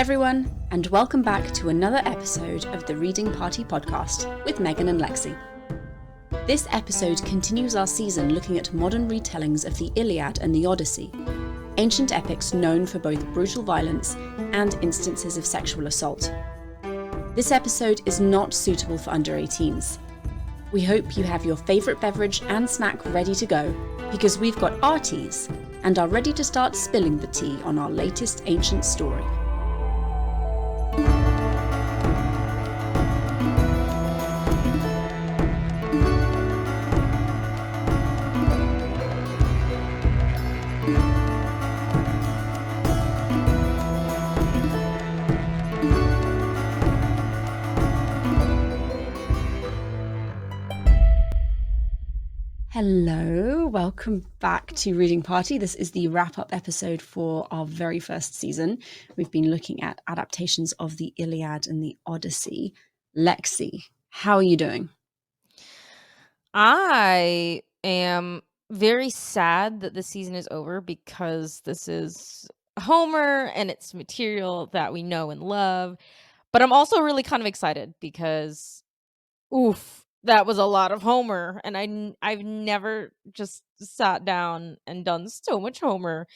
everyone, and welcome back to another episode of the Reading Party podcast with Megan and Lexie. This episode continues our season looking at modern retellings of the Iliad and the Odyssey, ancient epics known for both brutal violence and instances of sexual assault. This episode is not suitable for under 18s. We hope you have your favourite beverage and snack ready to go, because we've got our teas and are ready to start spilling the tea on our latest ancient story. Hello, welcome back to Reading Party. This is the wrap-up episode for our very first season. We've been looking at adaptations of the Iliad and the Odyssey. Lexie, how are you doing? I am very sad that the season is over because this is Homer and it's material that we know and love. But I'm also really kind of excited because, oof, that was a lot of Homer. And I've never just sat down and done so much Homer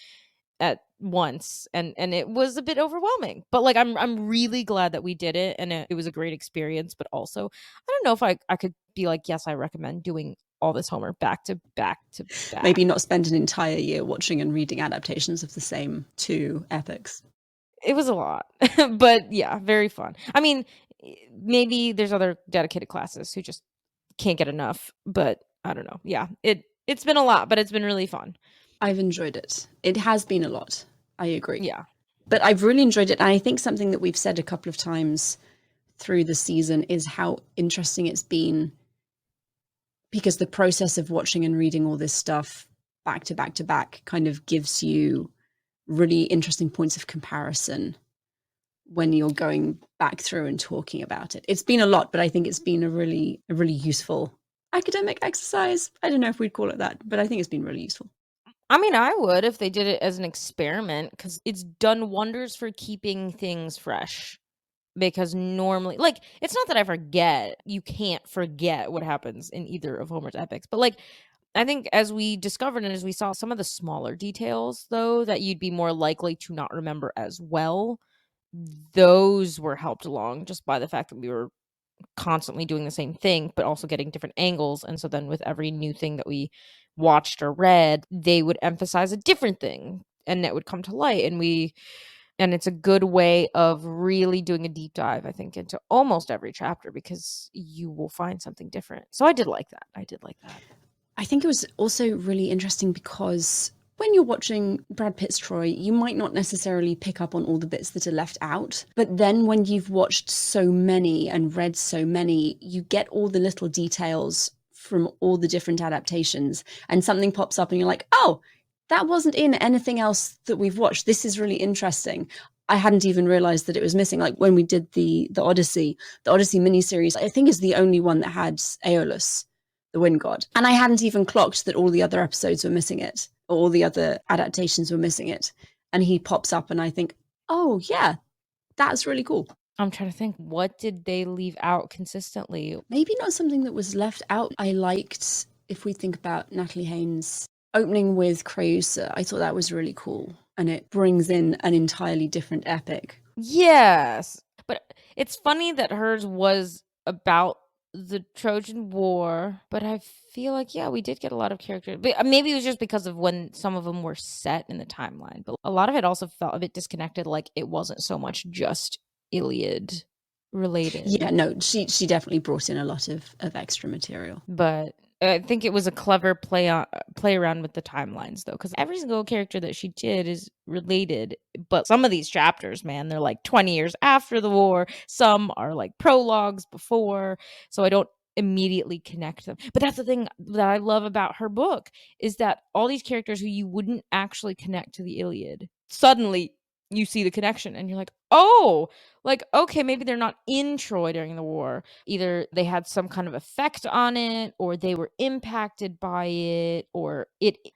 at once, and it was a bit overwhelming, but like I'm really glad that we did it, and it was a great experience. But also, I don't know if I could be like, yes, I recommend doing all this Homer back to back to back. Maybe not spend an entire year watching and reading adaptations of the same two epics. It was a lot, but yeah, very fun. I mean, maybe there's other dedicated classes who just can't get enough, but I don't know. Yeah, it's been a lot, but it's been really fun. I've enjoyed it. It has been a lot. I agree. Yeah. But I've really enjoyed it. And I think something that we've said a couple of times through the season is how interesting it's been, because the process of watching and reading all this stuff back to back to back kind of gives you really interesting points of comparison when you're going back through and talking about it. It's been a lot, but I think it's been a really useful academic exercise. I don't know if we'd call it that, but I think it's been really useful. I mean, I would if they did it as an experiment, because it's done wonders for keeping things fresh. Because normally, like, it's not that I forget. You can't forget what happens in either of Homer's epics. But, like, I think as we discovered and as we saw some of the smaller details, though, that you'd be more likely to not remember as well, those were helped along just by the fact that we were constantly doing the same thing, but also getting different angles. And so then with every new thing that we watched or read, they would emphasize a different thing and it would come to light. And it's a good way of really doing a deep dive, I think, into almost every chapter, because you will find something different. So I did like that. I think it was also really interesting because when you're watching Brad Pitt's Troy, you might not necessarily pick up on all the bits that are left out. But then when you've watched so many and read so many, you get all the little details from all the different adaptations, and something pops up and you're like, oh, that wasn't in anything else that we've watched. This is really interesting. I hadn't even realized that it was missing. Like when we did the Odyssey miniseries, I think is the only one that had Aeolus, the wind god. And I hadn't even clocked that all the other episodes were missing it, or all the other adaptations were missing it. And he pops up and I think, oh yeah, that's really cool. I'm trying to think, what did they leave out consistently? Maybe not something that was left out. I liked, if we think about Natalie Haynes' opening with Creusa, I thought that was really cool. And it brings in an entirely different epic. Yes. But it's funny that hers was about the Trojan War, but I feel like, yeah, we did get a lot of characters. But maybe it was just because of when some of them were set in the timeline. But a lot of it also felt a bit disconnected, like it wasn't so much just Iliad related. Yeah, no, she definitely brought in a lot of extra material. But I think it was a clever play around with the timelines, though, because every single character that she did is related. But some of these chapters, man, they're like 20 years after the war. Some are like prologues before, so I don't immediately connect them. But that's the thing that I love about her book, is that all these characters who you wouldn't actually connect to the Iliad, suddenly you see the connection and you're like, oh, like, okay, maybe they're not in Troy during the war. Either they had some kind of effect on it, or they were impacted by it, or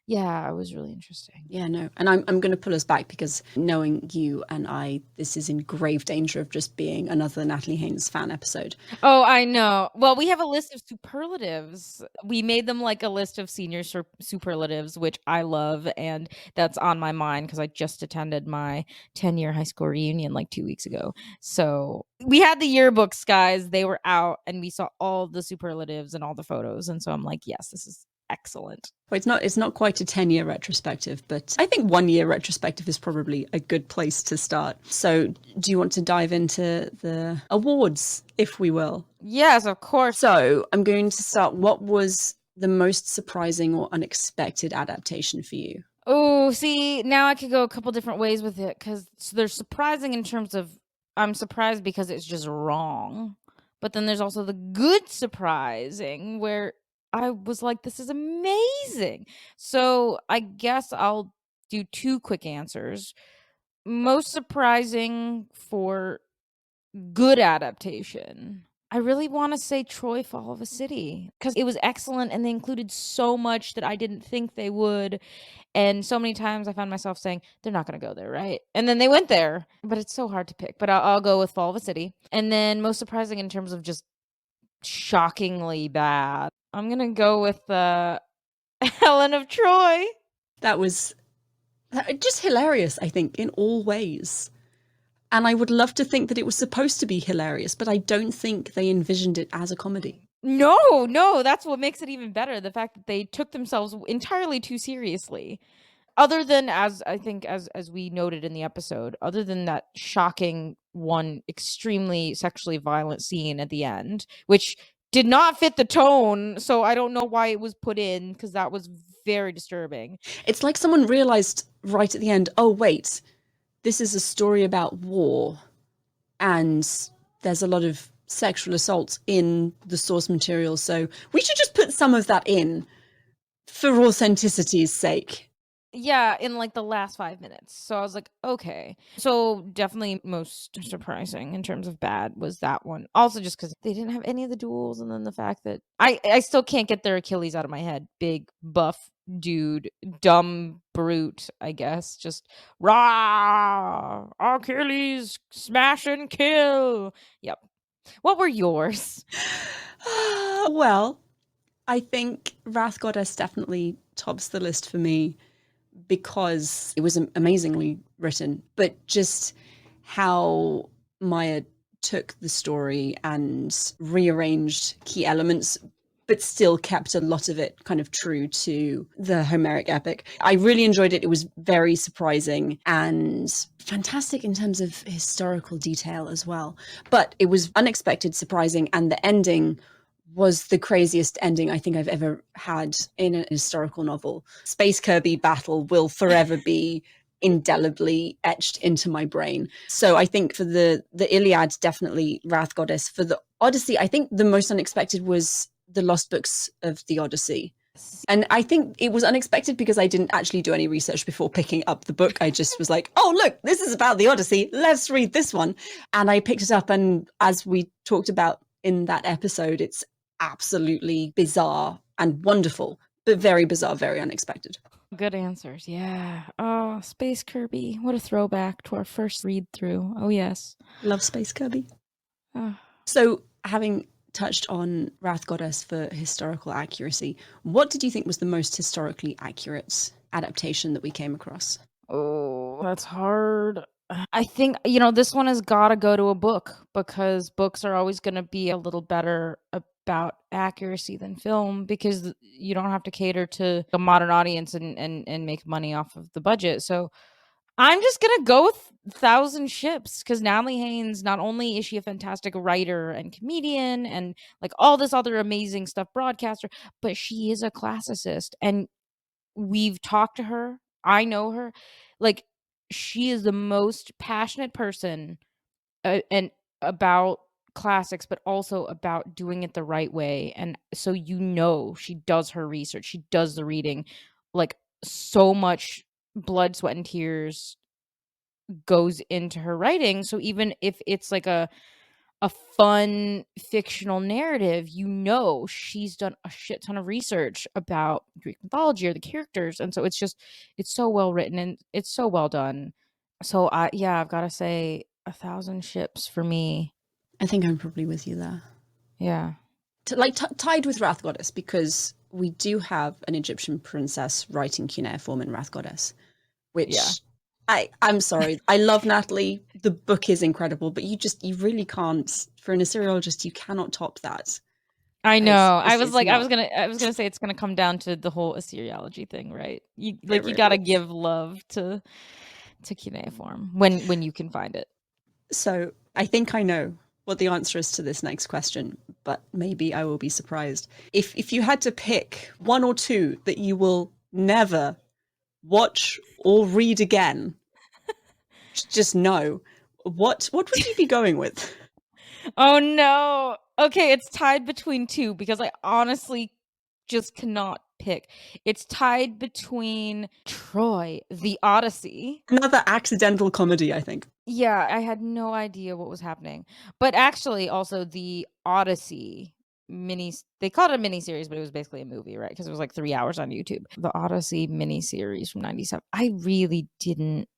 yeah, it was really interesting. Yeah, no. And I'm going to pull us back because knowing you and I, this is in grave danger of just being another Natalie Haynes fan episode. Oh, I know. Well, we have a list of superlatives. We made them like a list of senior superlatives, which I love, and that's on my mind because I just attended my 10-year high school reunion like 2 weeks ago. So we had the yearbooks, guys. They were out, and we saw all the superlatives and all the photos. And so I'm like, yes, this is excellent. Well, it's not quite a 10-year retrospective, but I think 1 year retrospective is probably a good place to start. So do you want to dive into the awards, if we will? Yes, of course. So I'm going to start. What was the most surprising or unexpected adaptation for you? Oh, see, now I could go a couple different ways with it because they're surprising in terms of I'm surprised because it's just wrong. But then there's also the good surprising where I was like, this is amazing. So I guess I'll do two quick answers. Most surprising for good adaptation. I really want to say Troy Fall of a City because it was excellent and they included so much that I didn't think they would. And so many times I found myself saying, they're not going to go there, right? And then they went there. But it's so hard to pick. But I'll go with Fall of a City. And then most surprising in terms of just shockingly bad, I'm going to go with Helen of Troy. That was just hilarious, I think, in all ways. And I would love to think that it was supposed to be hilarious, but I don't think they envisioned it as a comedy. No, that's what makes it even better. The fact that they took themselves entirely too seriously. Other than as I think as we noted in the episode, other than that shocking one extremely sexually violent scene at the end, which did not fit the tone, so I don't know why it was put in because that was very disturbing. It's like someone realized right at the end, oh, wait, this is a story about war, and there's a lot of sexual assault in the source material, so we should just put some of that in for authenticity's sake. Yeah, in like the last 5 minutes. So I was like, okay. So definitely most surprising in terms of bad was that one. Also just because they didn't have any of the duels, and then the fact that I still can't get their Achilles out of my head. Big buff dude, dumb brute, I guess. Just rah Achilles, smash and kill. Yep. What were yours? Well, I think Wrath Goddess definitely tops the list for me because it was amazingly written, but just how Maya took the story and rearranged key elements, but still kept a lot of it kind of true to the Homeric epic. I really enjoyed it. It was very surprising and fantastic in terms of historical detail as well. But it was unexpected, surprising, and the ending was the craziest ending I think I've ever had in a historical novel. Space Kirby battle will forever be indelibly etched into my brain. So I think for the Iliad, definitely Wrath Goddess. For the Odyssey, I think the most unexpected was the Lost Books of the Odyssey. And I think it was unexpected because I didn't actually do any research before picking up the book. I just was like, oh, look, this is about the Odyssey. Let's read this one. And I picked it up. And as we talked about in that episode, it's absolutely bizarre and wonderful, but very bizarre, very unexpected. Good answers. Yeah. Oh, Space Kirby. What a throwback to our first read through. Oh, yes. Love Space Kirby. Oh. So, having touched on Wrath Goddess for historical accuracy, what did you think was the most historically accurate adaptation that we came across? Oh, that's hard. I think, this one has got to go to a book because books are always going to be a little better about accuracy than film because you don't have to cater to a modern audience and make money off of the budget. So I'm just going to go with Thousand Ships because Natalie Haynes, not only is she a fantastic writer and comedian and like all this other amazing stuff, broadcaster, but she is a classicist. And we've talked to her. I know her. Like, she is the most passionate person and about classics, but also about doing it the right way. And so she does her research. She does the reading. Like, so much blood, sweat, and tears goes into her writing. So even if it's like a fun fictional narrative, she's done a shit ton of research about Greek mythology or the characters, and so it's so well written and it's so well done. So I've got to say 1,000 ships for me. I think I'm probably with you there. Yeah. Tied with Wrath Goddess, because we do have an Egyptian princess writing cuneiform in Wrath Goddess, which Yeah. I'm sorry. I love Natalie. The book is incredible, but you really can't, for an Assyriologist, you cannot top that. I know. I was not. I was gonna say it's gonna come down to the whole Assyriology thing, right? You Really gotta is. give love to cuneiform when you can find it. So I think I know what the answer is to this next question, but maybe I will be surprised. If you had to pick one or two that you will never watch or read again, just know, what would you be going with? Oh no. Okay, it's tied between two because I honestly just cannot pick. It's tied between Troy, the Odyssey. Another accidental comedy, I think. Yeah, I had no idea what was happening. But actually also the Odyssey they called it a mini series, but it was basically a movie, right? Because it was like 3 hours on YouTube. The Odyssey mini series from 97. I really didn't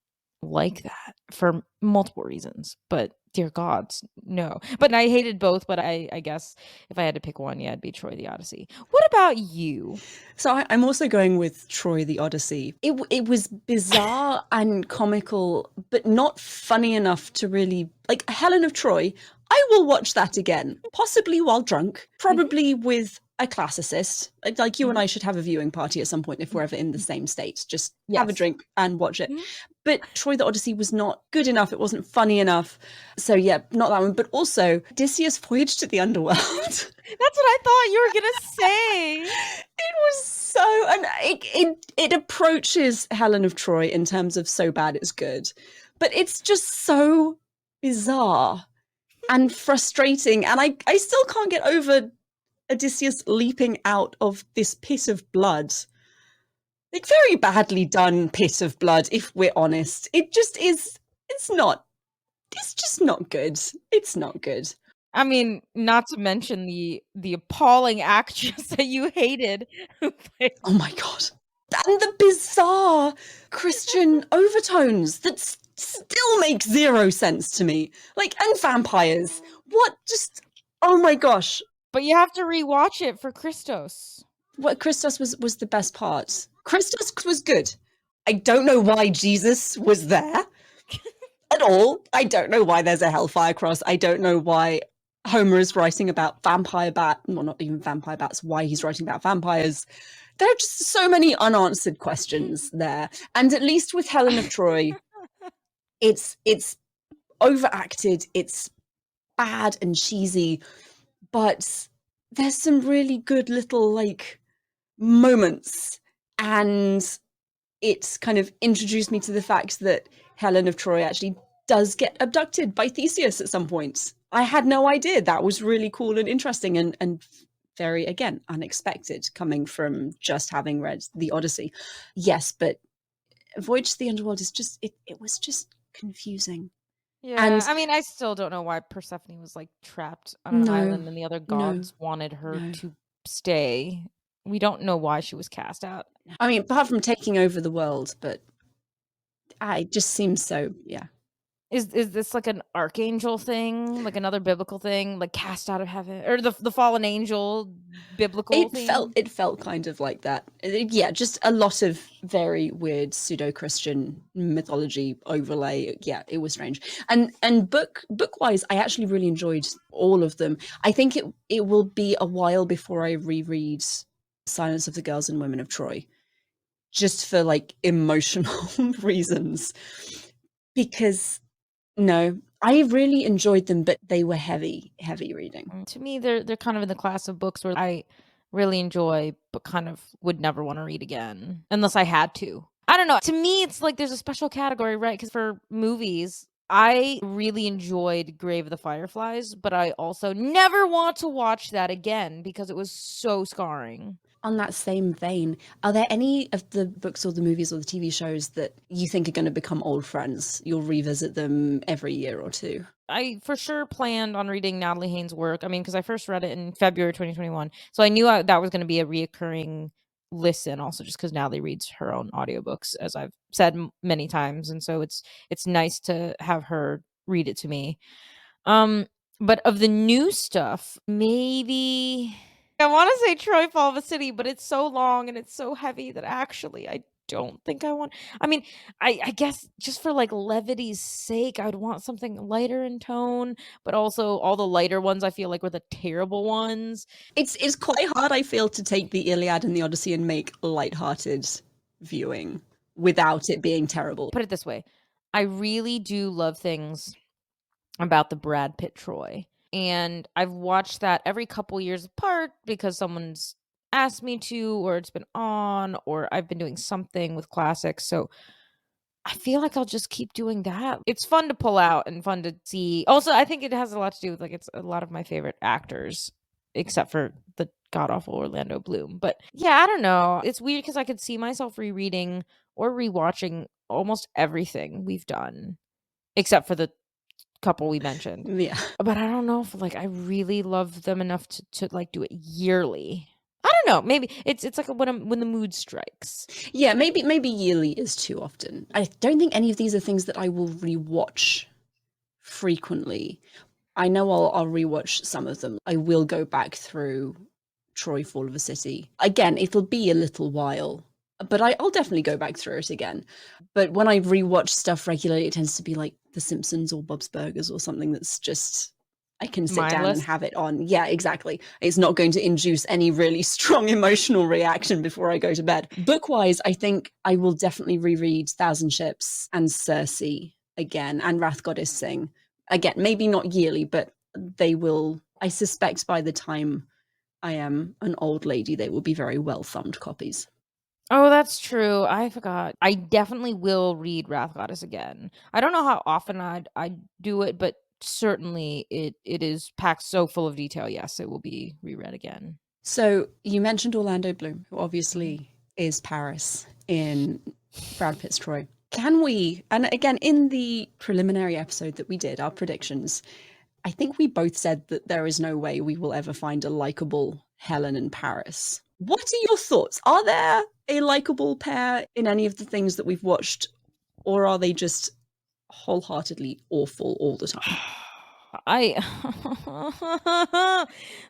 like that for multiple reasons, but dear gods, no. But I hated both, but I guess if I had to pick one, yeah, it'd be Troy the Odyssey. What about you? So I'm also going with Troy the Odyssey. It was bizarre and comical, but not funny enough to really, like, Helen of Troy. I will watch that again, possibly while drunk, probably with a classicist. Like you and I should have a viewing party at some point if we're ever in the same state. Just have a Yes. drink and watch it. Mhm. But Troy the Odyssey was not good enough. It wasn't funny enough. So yeah, not that one. But also Odysseus' Voyage to the Underworld. That's what I thought you were gonna say. It was so, and it approaches Helen of Troy in terms of so bad it's good, but it's just so bizarre and frustrating, and I still can't get over Odysseus leaping out of this pit of blood. Like, very badly done pit of blood, if we're honest. It just is. It's just not good. It's not good. I mean, not to mention the appalling actress that you hated who played. Oh my god. And the bizarre Christian overtones that still make zero sense to me. Like, and vampires. What just, oh my gosh. But you have to rewatch it for Christos. What, Christos was the best part. Christos was good. I don't know why Jesus was there at all. I don't know why there's a hellfire cross. I don't know why Homer is writing about well, not even vampire bats, why he's writing about vampires. There are just so many unanswered questions there. And at least with Helen of Troy, it's overacted, it's bad and cheesy, but there's some really good little, like, moments, and it's kind of introduced me to the fact that Helen of Troy actually does get abducted by Theseus at some point. I had no idea. That was really cool and interesting and very, again, unexpected, coming from just having read the Odyssey. Yes, but Voyage to the Underworld is just, it was just confusing. Yeah, And I mean, I still don't know why Persephone was like trapped on an island and the other gods wanted her to stay. We don't know why she was cast out. I mean, apart from taking over the world, but it just seems so, yeah. Is this like an archangel thing, like another biblical thing, like cast out of heaven, or the fallen angel biblical thing? It felt kind of like that. Yeah, just a lot of very weird pseudo-Christian mythology overlay. Yeah, it was strange. And book-wise, I actually really enjoyed all of them. I think it will be a while before I reread Silence of the Girls and Women of Troy, just for, like, emotional reasons. Because no, I really enjoyed them, but they were heavy reading. To me, they're kind of in the class of books where I really enjoy, but kind of would never want to read again unless I had to. I don't know. To me, it's like there's a special category, right? Because for movies, I really enjoyed Grave of the Fireflies, but I also never want to watch that again because it was so scarring. On that same vein, are there any of the books or the movies or the TV shows that you think are going to become old friends? You'll revisit them every year or two? I for sure planned on reading Natalie Haynes' work. I mean, because I first read it in February 2021, so I knew that was gonna be a reoccurring listen also just because Natalie reads her own audiobooks, as I've said many times, and so it's nice to have her read it to me. Um, but of the new stuff, maybe I wanna say Troy Fall of a City, but it's so long and it's so heavy that actually I don't think I want. I mean, I guess just for, like, levity's sake, I'd want something lighter in tone, but also all the lighter ones I feel like were the terrible ones. It's quite hard, I feel, to take the Iliad and the Odyssey and make light-hearted viewing without it being terrible. Put it this way, I really do love things about the Brad Pitt Troy. And I've watched that every couple years apart because someone's asked me to, or it's been on, or I've been doing something with classics. So I feel like I'll just keep doing that. It's fun to pull out and fun to see. Also, I think it has a lot to do with like it's a lot of my favorite actors, except for the god awful Orlando Bloom. But yeah, I don't know. It's weird because I could see myself rereading or rewatching almost everything we've done, except for the couple we mentioned. Yeah. But I don't know if, like, I really love them enough to, like, do it yearly. I don't know, maybe it's like when the mood strikes. Yeah, maybe yearly is too often. I don't think any of these are things that I will rewatch frequently. I know I'll rewatch some of them. I will go back through Troy Fall of a City. Again, it'll be a little while, but I'll definitely go back through it again. But when I rewatch stuff regularly, it tends to be like The Simpsons or Bob's Burgers or something that's just I can sit down and Mindless. have it on. Yeah, exactly. It's not going to induce any really strong emotional reaction before I go to bed. Book-wise, I think I will definitely reread Thousand Ships and Circe again, and Wrath Goddess Sing. Again, maybe not yearly, but they will, I suspect by the time I am an old lady, they will be very well-thumbed copies. Oh, that's true, I forgot. I definitely will read Wrath Goddess again. I don't know how often I'd do it, but certainly it is packed so full of detail, yes, it will be reread again. So you mentioned Orlando Bloom, who Mhm. obviously is Paris in Brad Pitt's Troy. Can we, and again, in the preliminary episode that we did, our predictions, I think we both said that there is no way we will ever find a likable Helen and Paris. What are your thoughts? Are there a likable pair in any of the things that we've watched, or are they just wholeheartedly awful all the time? I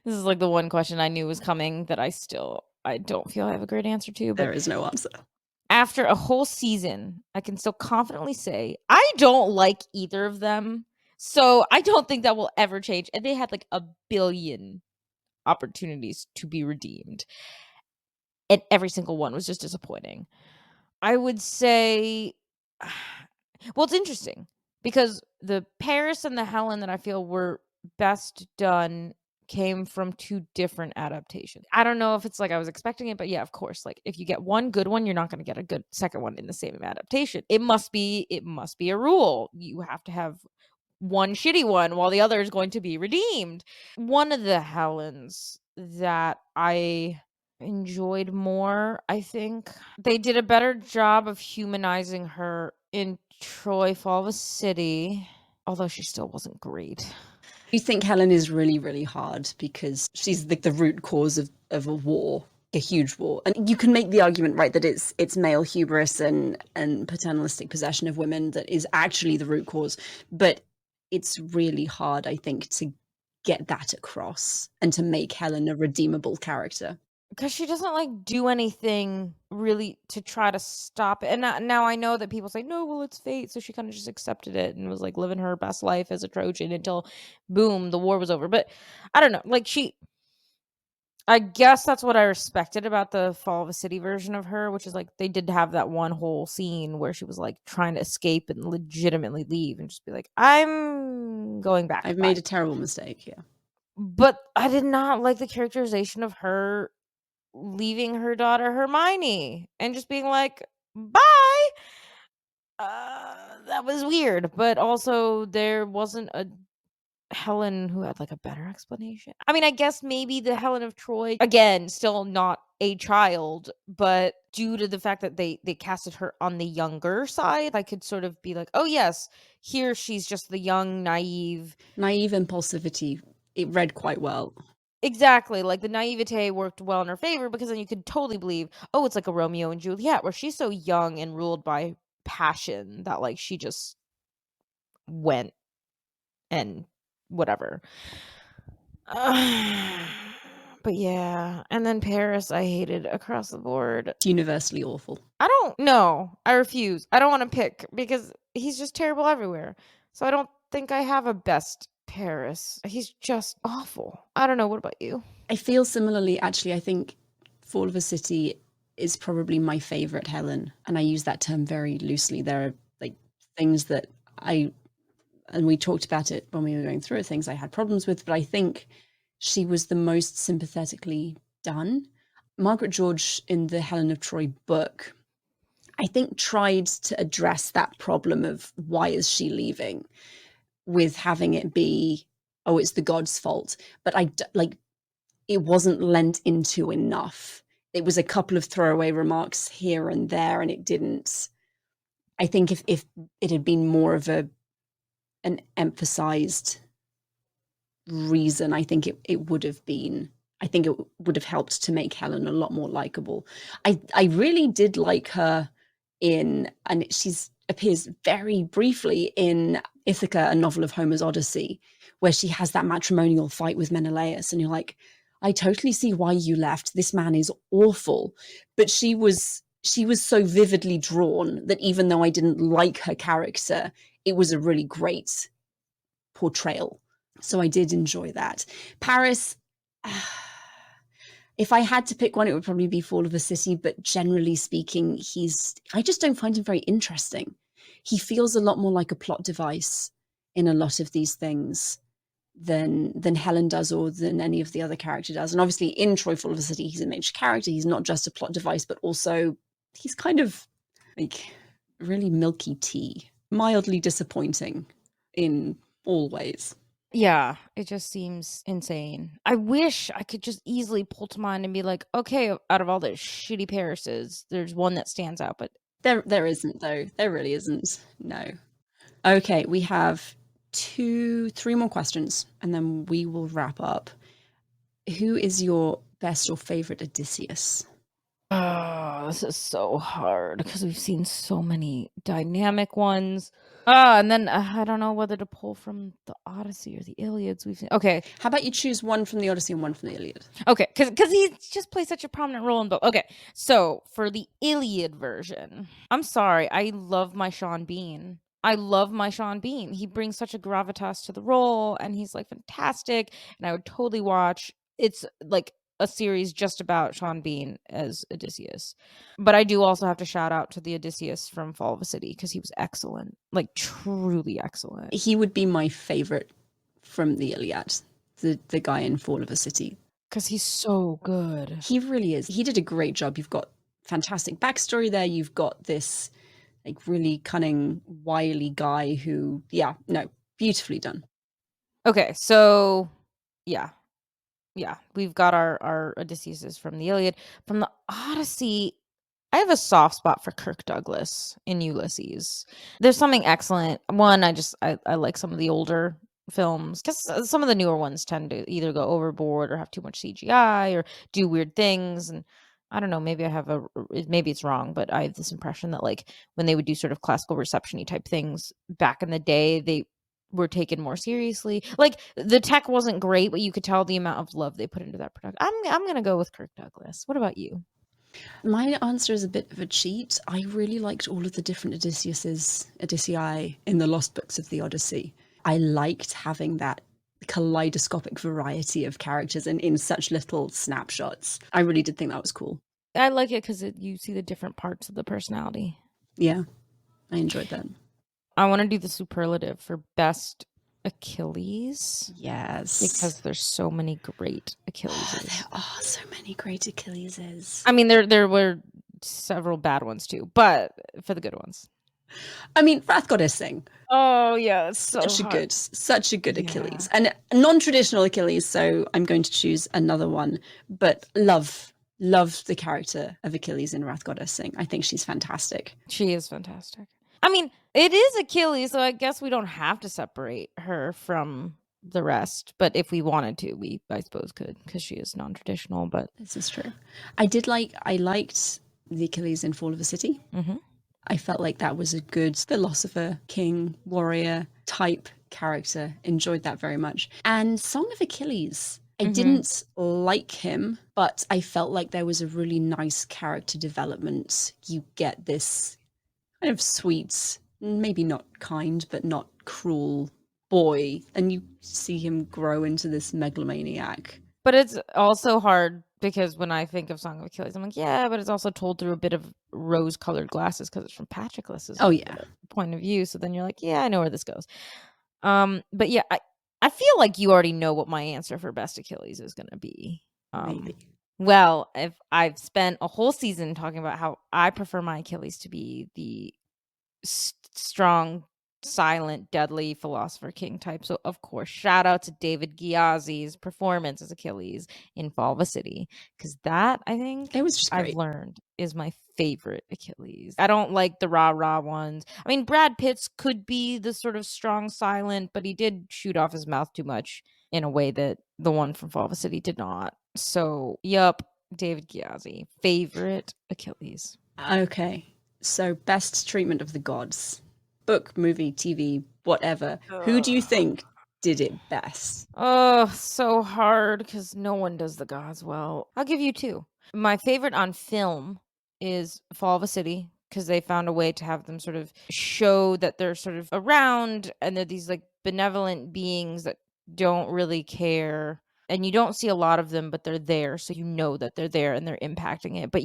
this is like the one question I knew was coming that I don't feel I have a great answer to, but There is no answer. after a whole season, I can still confidently say I don't like either of them. So I don't think that will ever change. And they had like a billion opportunities to be redeemed. And every single one was just disappointing. I would say well, it's interesting because the Paris and the Helen that I feel were best done came from two different adaptations. I don't know if it's like I was expecting it, but yeah, of course. Like if you get one good one, you're not going to get a good second one in the same adaptation. It must be a rule. You have to have one shitty one while the other is going to be redeemed. One of the Helens that I enjoyed more, I think they did a better job of humanizing her in Troy Fall of a City, although she still wasn't great. You think Helen is really, really hard because she's like the root cause of a war, a huge war. And you can make the argument, right, that it's male hubris and paternalistic possession of women that is actually the root cause. But it's really hard, I think, to get that across and to make Helen a redeemable character. Because she doesn't like do anything really to try to stop it. And now I know that people say, no, well, it's fate. So she kind of just accepted it and was like living her best life as a Trojan until boom, the war was over. But I don't know. Like I guess that's what I respected about the Fall of a City version of her, which is like they did have that one whole scene where she was like trying to escape and legitimately leave and just be like, I'm going back. I've Bye. made a terrible mistake, yeah. But I did not like the characterization of her leaving her daughter Hermione and just being like, bye. That was weird. But also, there wasn't a Helen who had like a better explanation. I mean, I guess maybe the Helen of Troy, again, still not a child, but due to the fact that they casted her on the younger side, I could sort of be like, oh yes, here she's just the young, naive. Naive impulsivity, it read quite well. Exactly, like the naivete worked well in her favor because then you could totally believe, oh, it's like a Romeo and Juliet where she's so young and ruled by passion that like she just went and whatever. But yeah, and then Paris I hated across the board. It's universally awful. I don't know. I refuse. I don't want to pick because he's just terrible everywhere. So I don't think I have a best Paris. He's just awful. I don't know. What about you? I feel similarly, actually. I think Fall of a City is probably my favorite Helen, and I use that term very loosely. There are like things that and we talked about it when we were going through it, things I had problems with, but I think she was the most sympathetically done. Margaret George in the Helen of Troy book, I think, tried to address that problem of why is she leaving with having it be, oh, it's the god's fault. But it wasn't lent into enough. It was a couple of throwaway remarks here and there, and it didn't. I think if it had been more of an emphasized reason, I think it would have been. I think it would have helped to make Helen a lot more likable. I really did like her and she's appears very briefly in Ithaca, a novel of Homer's Odyssey, where she has that matrimonial fight with Menelaus, and you're like, I totally see why you left. This man is awful. But she was so vividly drawn that even though I didn't like her character, it was a really great portrayal. So I did enjoy that. Paris, if I had to pick one, it would probably be Fall of a City, but generally speaking, I just don't find him very interesting. He feels a lot more like a plot device in a lot of these things than Helen does or than any of the other character does. And obviously in Troy Fall of a City, he's a major character. He's not just a plot device, but also he's kind of like really milky tea, mildly disappointing in all ways. Yeah, it just seems insane. I wish I could just easily pull to mind and be like, okay, out of all the shitty Parises, there's one that stands out, but there isn't though. There really isn't. No. Okay, we have 3 more questions and then we will wrap up. Who is your best or favorite Odysseus? oh, this is so hard because we've seen so many dynamic ones. And then I don't know whether to pull from the Odyssey or the Iliads. We've seen. Okay, How about you choose one from the Odyssey and one from the Iliad? okay, because he just plays such a prominent role in both. Okay, so for the Iliad version, I'm sorry, I love my Sean Bean. I love my Sean Bean. He brings such a gravitas to the role, and he's like fantastic. And I would totally watch. It's like a series just about Sean Bean as Odysseus. But I do also have to shout out to the Odysseus from Fall of a City because he was excellent, like truly excellent. He would be my favorite from the Iliad, the guy in Fall of a City. Because he's so good. He really is. He did a great job. You've got fantastic backstory there. You've got this like really cunning, wily guy who, beautifully done. Okay, so yeah, we've got our Odysseus from the Iliad. From the Odyssey, I have a soft spot for Kirk Douglas in Ulysses. There's something excellent. One, I like some of the older films because some of the newer ones tend to either go overboard or have too much CGI or do weird things. And I don't know, maybe maybe it's wrong, but I have this impression that like when they would do sort of classical reception-y type things back in the day, they were taken more seriously. Like the tech wasn't great, but you could tell the amount of love they put into that production. I'm gonna go with Kirk Douglas. What about you? My answer is a bit of a cheat. I really liked all of the different Odyssei in the Lost Books of the Odyssey. I liked having that kaleidoscopic variety of characters and in such little snapshots. I really did think that was cool. I like it because you see the different parts of the personality. Yeah, I enjoyed that. I want to do the superlative for best Achilles. Yes. Because there's so many great Achilleses. There are so many great Achilleses. I mean, there were several bad ones too, but for the good ones. I mean, Wrath Goddess Sing. Oh yeah, it's such a good Achilles. And a non-traditional Achilles, so I'm going to choose another one. But love love the character of Achilles in Wrath Goddess Sing. I think she's fantastic. She is fantastic. I mean, it is Achilles, so I guess we don't have to separate her from the rest. But if we wanted to, we, I suppose, could, because she is non-traditional. But This is true. I liked the Achilles in Fall of a City. mm-hmm. I felt like that was a good philosopher, king, warrior type character. Enjoyed that very much. And Song of Achilles, I didn't like him, but I felt like there was a really nice character development. You get this kind of sweet, maybe not kind, but not cruel boy, and you see him grow into this megalomaniac. But it's also hard because when I think of Song of Achilles, I'm like, yeah, but it's also told through a bit of rose-colored glasses because it's from Patroclus's point of view. So then you're like, yeah, I know where this goes. But yeah, I feel like you already know what my answer for best Achilles is going to be. Maybe. Well, if I've spent a whole season talking about how I prefer my Achilles to be the strong, silent, deadly philosopher king type. So, of course, shout out to David Gyasi's performance as Achilles in Fall of a City, because that, I think, It was just great. I've learned is my favorite Achilles. I don't like the rah-rah ones. I mean, Brad Pitt's could be the sort of strong, silent, but he did shoot off his mouth too much in a way that the one from Fall of a City did not. So, yup, David Gyasi, favorite Achilles. Okay, so best treatment of the gods. Book, movie, TV, whatever. Who do you think did it best? Oh, so hard because no one does the gods well. I'll give you two. My favorite on film is Fall of a City because they found a way to have them sort of show that they're sort of around and they're these like benevolent beings that don't really care. And you don't see a lot of them, but they're there. So you know that they're there and they're impacting it. But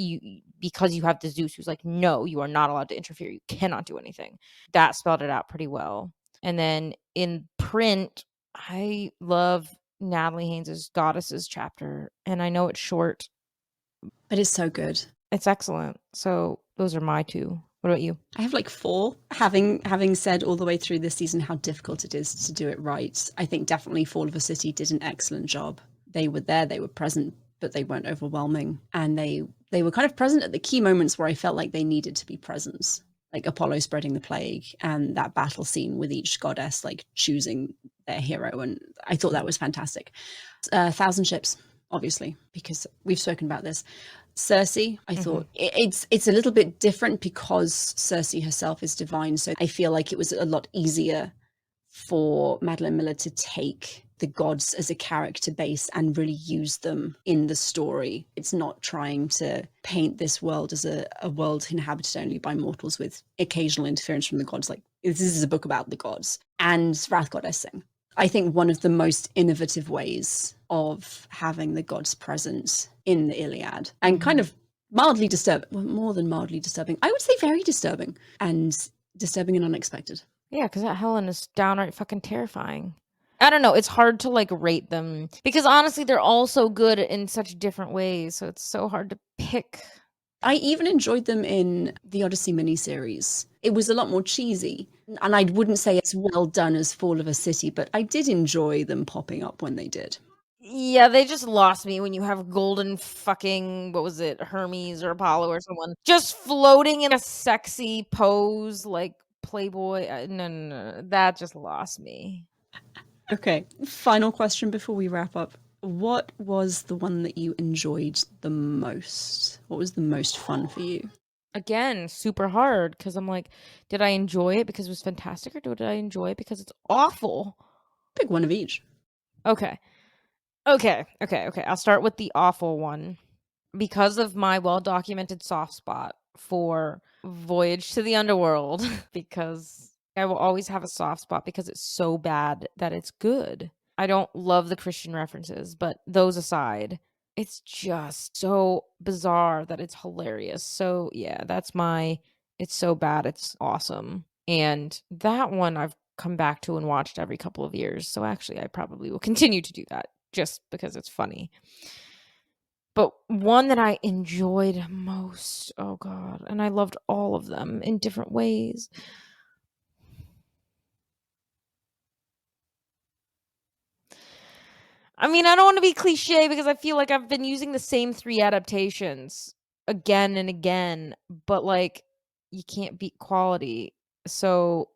because you have the Zeus who's like, no, you are not allowed to interfere. You cannot do anything. That spelled it out pretty well. And then in print, I love Natalie Haynes's Goddesses chapter. And I know it's short. But it's so good. It's excellent. So those are my two. What about you? I have like four. Having said all the way through this season how difficult it is to do it right, I think definitely Fall of a City did an excellent job. They were there, they were present, but they weren't overwhelming. And they were kind of present at the key moments where I felt like they needed to be present. Like Apollo spreading the plague and that battle scene with each goddess like choosing their hero. And I thought that was fantastic. Thousand Ships, obviously, because we've spoken about this. Circe, I thought it's a little bit different because Circe herself is divine. So I feel like it was a lot easier for Madeline Miller to take the gods as a character base and really use them in the story. It's not trying to paint this world as a world inhabited only by mortals with occasional interference from the gods. Like, this is a book about the gods. And Wrath Goddess Sing, I think one of the most innovative ways of having the gods present in the Iliad and kind of mildly disturbing, well, more than mildly disturbing. I would say very disturbing and unexpected. Yeah, because that Helen is downright fucking terrifying. I don't know. It's hard to like rate them because honestly, they're all so good in such different ways. So it's so hard to pick. I even enjoyed them in the Odyssey miniseries. It was a lot more cheesy. And I wouldn't say it's well done as Fall of a City, but I did enjoy them popping up when they did. Yeah, they just lost me when you have golden fucking, what was it, Hermes or Apollo or someone just floating in a sexy pose like Playboy. No. That just lost me. Okay, final question before we wrap up. What was the one that you enjoyed the most? What was the most fun for you? Again, super hard because I'm like, did I enjoy it because it was fantastic or did I enjoy it because it's awful? Pick one of each. Okay. I'll start with the awful one. Because of my well-documented soft spot for Voyage to the Underworld, because I will always have a soft spot because it's so bad that it's good. I don't love the Christian references, but those aside, it's just so bizarre that it's hilarious. So yeah, it's so bad, it's awesome. And that one I've come back to and watched every couple of years. So actually, I probably will continue to do that just because it's funny. But one that I enjoyed most, oh God, and I loved all of them in different ways. I mean, I don't want to be cliche because I feel like I've been using the same 3 adaptations again and again, but, like, you can't beat quality. So,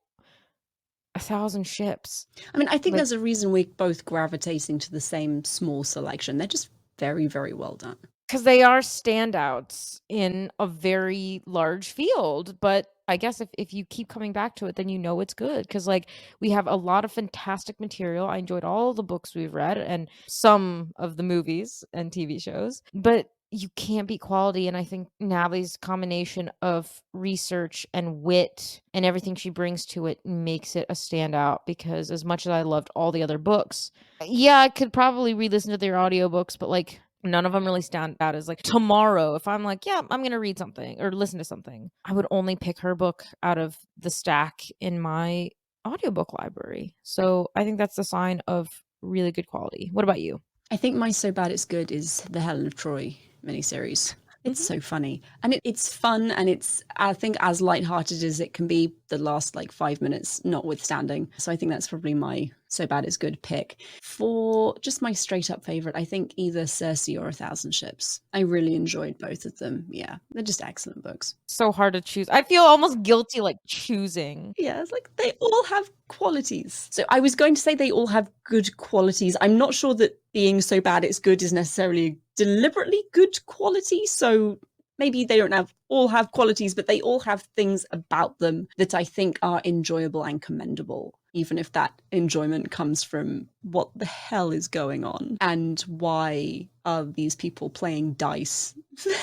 1,000 Ships. I mean, I think Like, there's a reason we're both gravitating to the same small selection. They're just very, very well done. because they are standouts in a very large field, but I guess if you keep coming back to it, then you know it's good. Because like, we have a lot of fantastic material. I enjoyed all the books we've read and some of the movies and TV shows, but you can't beat quality, and I think Natalie's combination of research and wit and everything she brings to it makes it a standout, because as much as I loved all the other books, yeah, I could probably re-listen to their audiobooks, but, like, none of them really stand out as, like, tomorrow, if I'm like, "Yeah, I'm gonna read something or listen to something," I would only pick her book out of the stack in my audiobook library. So, I think that's a sign of really good quality. What about you? I think my So Bad It's Good is the Helen of Troy miniseries. It's Mhm. so funny. And it's fun, and it's, I think, as lighthearted as it can be, the last like 5 minutes notwithstanding. So I think that's probably my So Bad It's Good pick. For just my straight up favorite, I think either Circe or 1,000 Ships. I really enjoyed both of them. Yeah, they're just excellent books. So hard to choose. I feel almost guilty, like, choosing. Yeah, it's like they all have qualities. So I was going to say they all have good qualities. I'm not sure that being so bad it's good is necessarily deliberately good quality. So maybe they don't all have qualities, but they all have things about them that I think are enjoyable and commendable, even if that enjoyment comes from what the hell is going on and why are these people playing dice.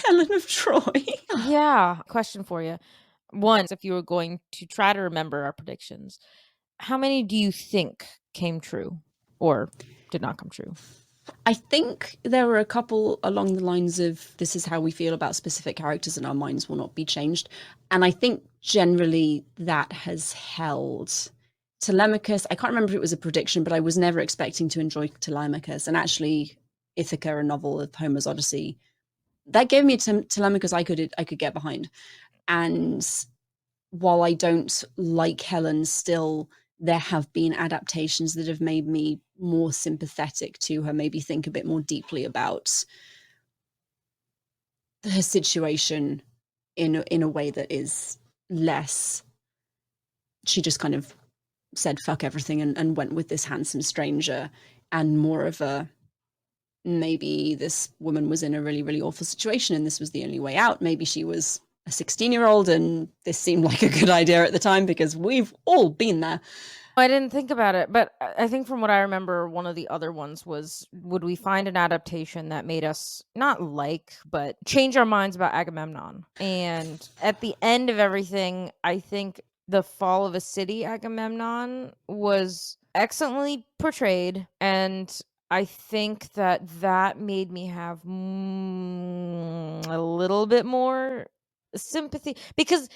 Helen of Troy. Yeah. Question for you. One, if you were going to try to remember our predictions, how many do you think came true or did not come true? I think there were a couple along the lines of this is how we feel about specific characters and our minds will not be changed. And I think generally that has held. Telemachus, I can't remember if it was a prediction, but I was never expecting to enjoy Telemachus. And actually, Ithaca, a novel of Homer's Odyssey, that gave me a Telemachus I could get behind. And while I don't like Helen still, there have been adaptations that have made me more sympathetic to her, maybe think a bit more deeply about her situation in a way that is less. She just kind of said fuck everything and went with this handsome stranger, and more of a maybe this woman was in a really, really awful situation and this was the only way out. Maybe she was a 16-year-old and this seemed like a good idea at the time because we've all been there. I didn't think about it, but I think from what I remember, one of the other ones was, would we find an adaptation that made us not like, but change our minds about Agamemnon? And at the end of everything, I think the fall of a city Agamemnon was excellently portrayed, and I think that that made me have a little bit more sympathy, because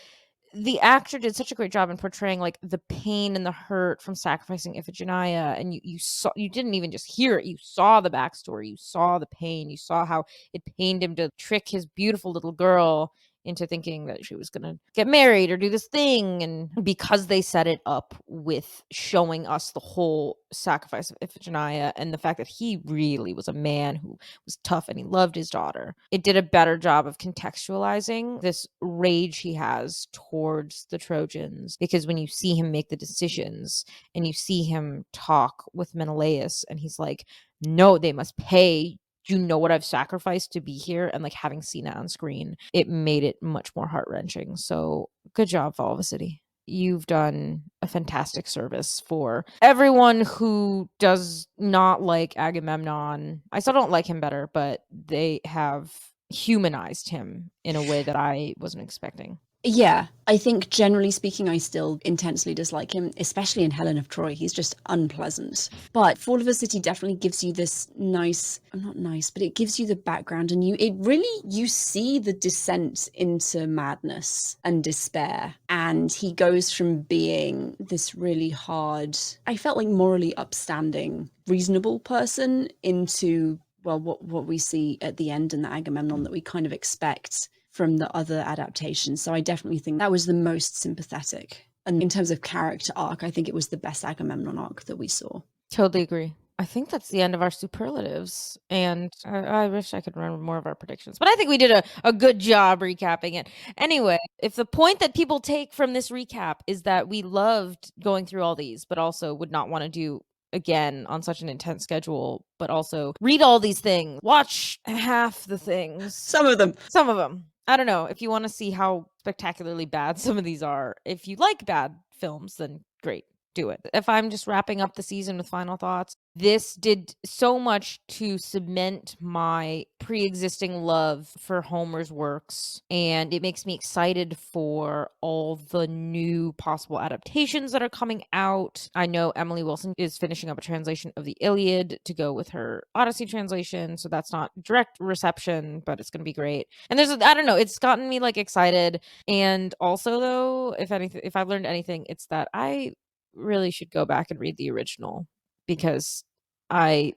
the actor did such a great job in portraying, like, the pain and the hurt from sacrificing Iphigenia, and you saw, you didn't even just hear it, you saw the backstory, you saw the pain, you saw how it pained him to trick his beautiful little girl into thinking that she was gonna get married or do this thing, and because they set it up with showing us the whole sacrifice of Iphigenia and the fact that he really was a man who was tough and he loved his daughter, it did a better job of contextualizing this rage he has towards the Trojans. Because when you see him make the decisions and you see him talk with Menelaus and he's like, no, they must pay. Do you know what I've sacrificed to be here? And like, having seen that on screen, it made it much more heart-wrenching. So good job, Fall of a City. You've done a fantastic service for everyone who does not like Agamemnon. I still don't like him better, but they have humanized him in a way that I wasn't expecting. Yeah, I think generally speaking, I still intensely dislike him, especially in Helen of Troy. He's just unpleasant. But Fall of a City definitely gives you this nice, not nice, but it gives you the background, and you see the descent into madness and despair. And he goes from being this really hard, I felt like morally upstanding, reasonable person into, well, what we see at the end in the Agamemnon that we kind of expect from the other adaptations. So I definitely think that was the most sympathetic. And in terms of character arc, I think it was the best Agamemnon arc that we saw. Totally agree. I think that's the end of our superlatives, and I wish I could remember more of our predictions, but I think we did a good job recapping it. Anyway, if the point that people take from this recap is that we loved going through all these, but also would not want to do again on such an intense schedule, but also read all these things, watch half the things. Some of them. I don't know. If you want to see how spectacularly bad some of these are, if you like bad films, then great. Do it. If I'm just wrapping up the season with final thoughts, this did so much to cement my pre-existing love for Homer's works, and it makes me excited for all the new possible adaptations that are coming out. I know Emily Wilson is finishing up a translation of the Iliad to go with her Odyssey translation, so that's not direct reception, but it's going to be great. And I don't know, it's gotten me like excited. And also, though, if I've learned anything, it's that I really should go back and read the original, because I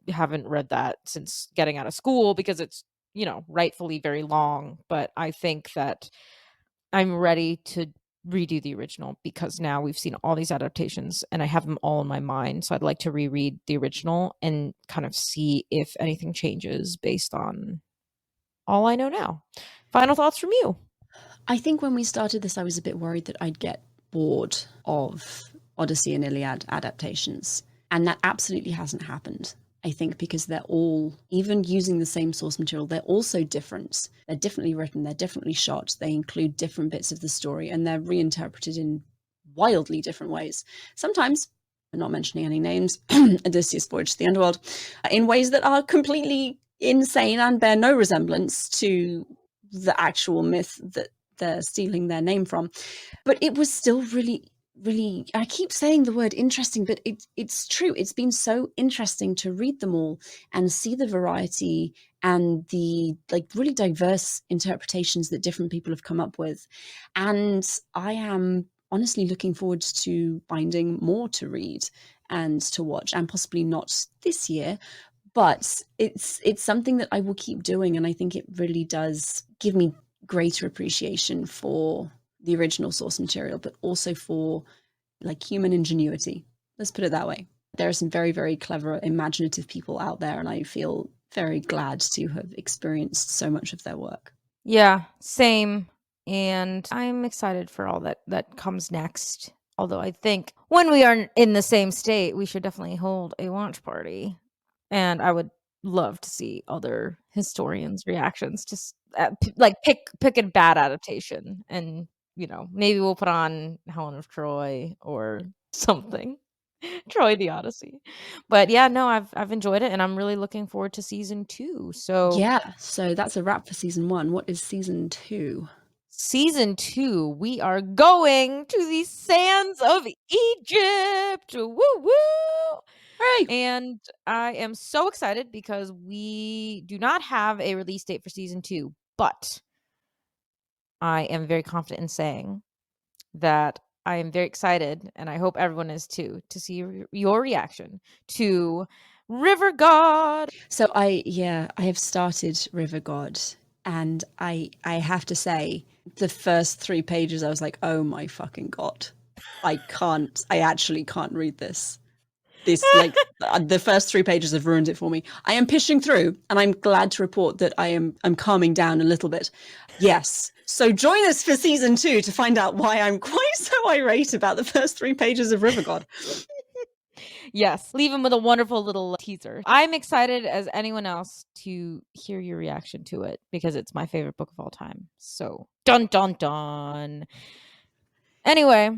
haven't read that since getting out of school, because it's, rightfully very long. But I think that I'm ready to redo the original, because now we've seen all these adaptations and I have them all in my mind. So I'd like to reread the original and kind of see if anything changes based on all I know now. Final thoughts from you? I think when we started this, I was a bit worried that I'd get bored of Odyssey and Iliad adaptations. And that absolutely hasn't happened. I think because they're all, even using the same source material, they're also different. They're differently written, they're differently shot, they include different bits of the story, and they're reinterpreted in wildly different ways. Sometimes, I'm not mentioning any names, Odysseus, Voyage to the Underworld, in ways that are completely insane and bear no resemblance to the actual myth that they're stealing their name from. But it was still really, I keep saying the word interesting, but it's true. It's been so interesting to read them all and see the variety and the really diverse interpretations that different people have come up with. And I am honestly looking forward to finding more to read and to watch, and possibly not this year, but it's something that I will keep doing. And I think it really does give me greater appreciation for the original source material, but also for human ingenuity. Let's put it that way. There are some very, very clever, imaginative people out there, and I feel very glad to have experienced so much of their work. Yeah, same. And I'm excited for all that comes next. Although I think when we are in the same state, we should definitely hold a watch party. And I would love to see other historians' reactions. Just pick a bad adaptation, and maybe we'll put on Helen of Troy or something. Troy the Odyssey. But yeah, no, I've enjoyed it, and I'm really looking forward to season 2. So yeah, so that's a wrap for season 1. What is season 2? Season 2, we are going to the sands of Egypt. Woo woo! Hooray! And I am so excited because we do not have a release date for season 2, but I am very confident in saying that I am very excited, and I hope everyone is too, to see your reaction to River God. So I have started River God, and I have to say, the first 3 pages, I was like, oh my fucking God. I actually can't read this. The first 3 pages have ruined it for me. I am pushing through, and I'm glad to report that I'm calming down a little bit. Yes. So join us for season 2 to find out why I'm quite so irate about the first 3 pages of River God. Yes, leave him with a wonderful little teaser. I'm excited as anyone else to hear your reaction to it, because it's my favorite book of all time. So, dun dun dun. Anyway,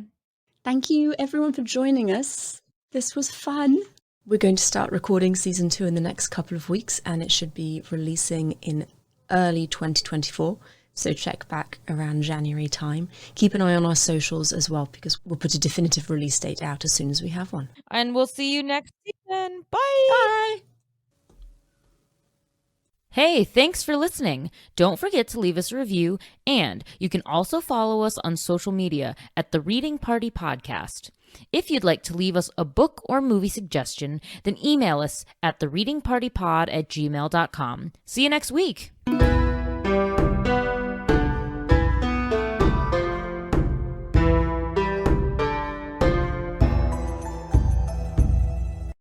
thank you everyone for joining us. This was fun. We're going to start recording season 2 in the next couple of weeks, and it should be releasing in early 2024. So check back around January time. Keep an eye on our socials as well, because we'll put a definitive release date out as soon as we have one. And we'll see you next season. Bye! Bye! Hey, thanks for listening. Don't forget to leave us a review, and you can also follow us on social media at The Reading Party Podcast. If you'd like to leave us a book or movie suggestion, then email us at thereadingpartypod@gmail.com. See you next week.